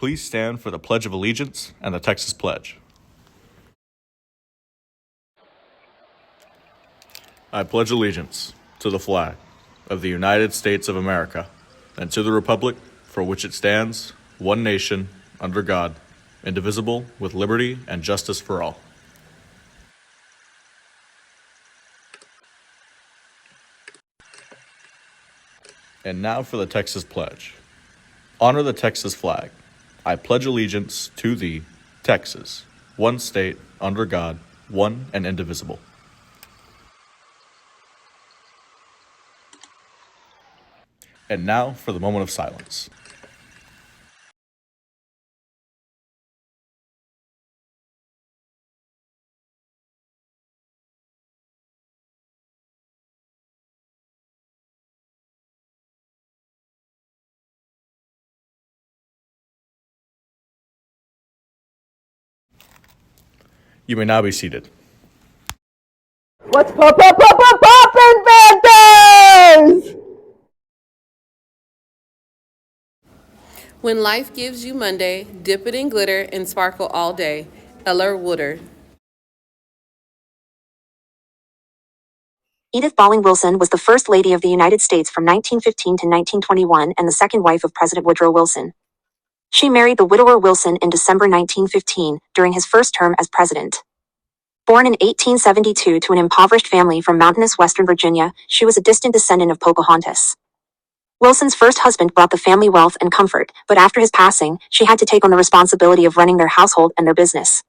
Please stand for the Pledge of Allegiance and the Texas Pledge. I pledge allegiance to the flag of the United States of America and to the republic for which it stands, one nation, under God, indivisible, with liberty and justice for all. And now for the Texas Pledge. Honor the Texas flag. I pledge allegiance to thee, Texas, one state, under God, one and indivisible. And now for the moment of silence. You may now be seated. What's poppin', Panthers? When life gives you Monday, dip it in glitter and sparkle all day. Eller Woodard. Edith Balling Wilson was the First Lady of the United States from 1915 to 1921 and the second wife of President Woodrow Wilson. She married the widower Wilson in December 1915, during his first term as president. Born in 1872 to an impoverished family from mountainous Western Virginia, she was a distant descendant of Pocahontas. Wilson's first husband brought the family wealth and comfort, but after his passing, she had to take on the responsibility of running their household and their business.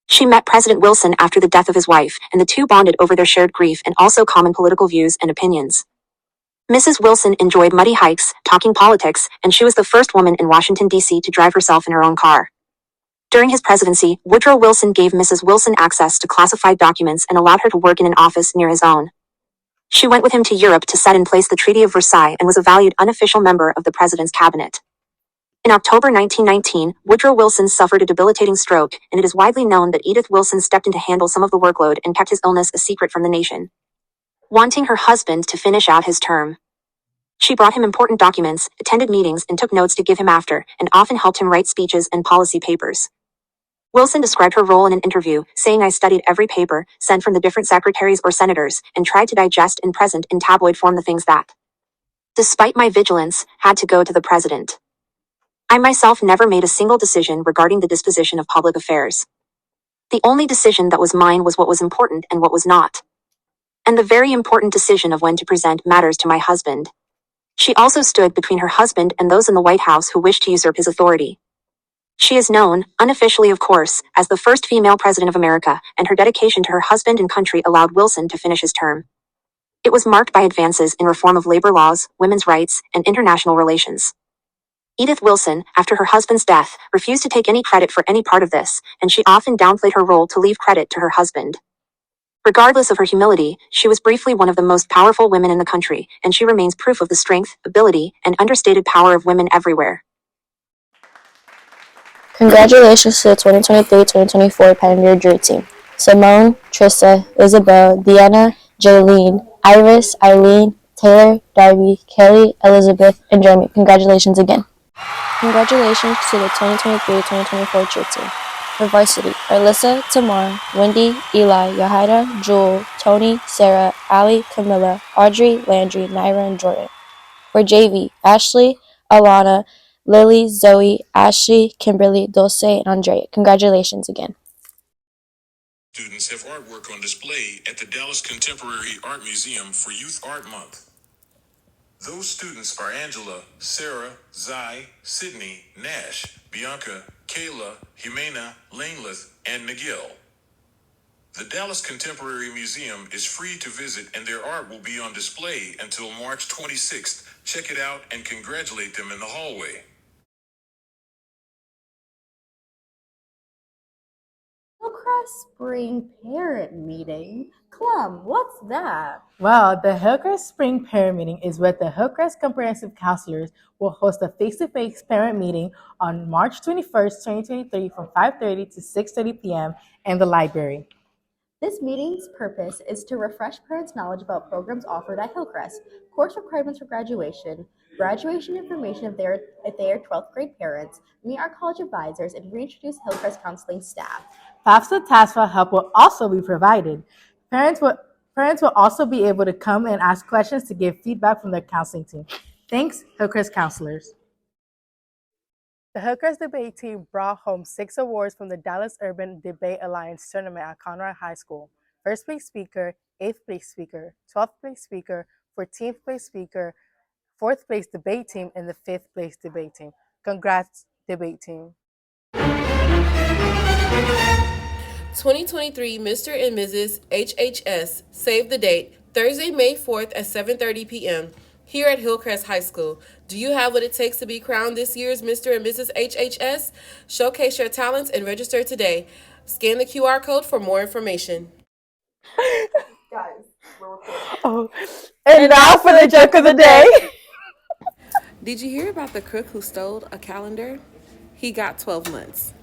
She met President Wilson after the death of his wife, and the two bonded over their shared grief and also common political views and opinions. Mrs. Wilson enjoyed muddy hikes, talking politics, and she was the first woman in Washington, D.C. to drive herself in her own car. During his presidency, Woodrow Wilson gave Mrs. Wilson access to classified documents and allowed her to work in an office near his own. She went with him to Europe to set in place the Treaty of Versailles and was a valued unofficial member of the president's cabinet. In October 1919, Woodrow Wilson suffered a debilitating stroke, and it is widely known that Edith Wilson stepped in to handle some of the workload and kept his illness a secret from the nation, wanting her husband to finish out his term. She brought him important documents, attended meetings, and took notes to give him after, and often helped him write speeches and policy papers. Wilson described her role in an interview, saying, "I studied every paper, sent from the different secretaries or senators, and tried to digest and present in tabloid form the things that, despite my vigilance, had to go to the president. I myself never made a single decision regarding the disposition of public affairs. The only decision that was mine was what was important and what was not. And the very important decision of when to present matters to my husband." She also stood between her husband and those in the White House who wished to usurp his authority. She is known, unofficially of course, as the first female president of America, and her dedication to her husband and country allowed Wilson to finish his term. It was marked by advances in reform of labor laws, women's rights, and international relations. Edith Wilson, after her husband's death, refused to take any credit for any part of this, and she often downplayed her role to leave credit to her husband. Regardless of her humility, she was briefly one of the most powerful women in the country, and she remains proof of the strength, ability, and understated power of women everywhere. Congratulations to the 2023-2024 Pioneer Jury Team. Simone, Trista, Isabel, Deanna, Jaylene, Iris, Eileen, Taylor, Darby, Kelly, Elizabeth, and Jeremy. Congratulations again. Congratulations to the 2023-2024 Jury Team. For varsity, Alyssa, Tamar, Wendy, Eli, Yahida, Jewel, Tony, Sarah, Allie, Camilla, Audrey, Landry, Naira, and Jordan. For JV, Ashley, Alana, Lily, Zoe, Ashley, Kimberly, Dulce, and Andrea. Congratulations again. Students have artwork on display at the Dallas Contemporary Art Museum for Youth Art Month. Those students are Angela, Sarah, Zai, Sydney, Nash, Bianca, Kayla, Jimena, Lanelith, and Miguel. The Dallas Contemporary Museum is free to visit, and their art will be on display until March 26th. Check it out and congratulate them in the hallway. Hillcrest Spring Parent Meeting. Clum, what's that? Well, the Hillcrest Spring Parent Meeting is where the Hillcrest Comprehensive Counselors will host a face-to-face parent meeting on March 21st, 2023 from 5:30 to 6:30 p.m. in the library. This meeting's purpose is to refresh parents' knowledge about programs offered at Hillcrest, course requirements for graduation, graduation information if they are 12th grade parents, meet our college advisors, and reintroduce Hillcrest counseling staff. FAFSA TASFA help will also be provided. Parents will also be able to come and ask questions to give feedback from their counseling team. Thanks, Hillcrest counselors. The Hillcrest debate team brought home 6 awards from the Dallas Urban Debate Alliance tournament at Conrad High School. First place speaker, 8th place speaker, 12th place speaker, 14th place speaker, 4th place debate team, and the 5th place debate team. Congrats, debate team. 2023 Mr. and Mrs. HHS Save the Date, Thursday, May 4th at 7:30 p.m. here at Hillcrest High School. Do you have what it takes to be crowned this year's Mr. and Mrs. HHS? Showcase your talents and register today. Scan the QR code for more information. Oh, and now for the joke of the day. Did you hear about the crook who stole a calendar? He got 12 months.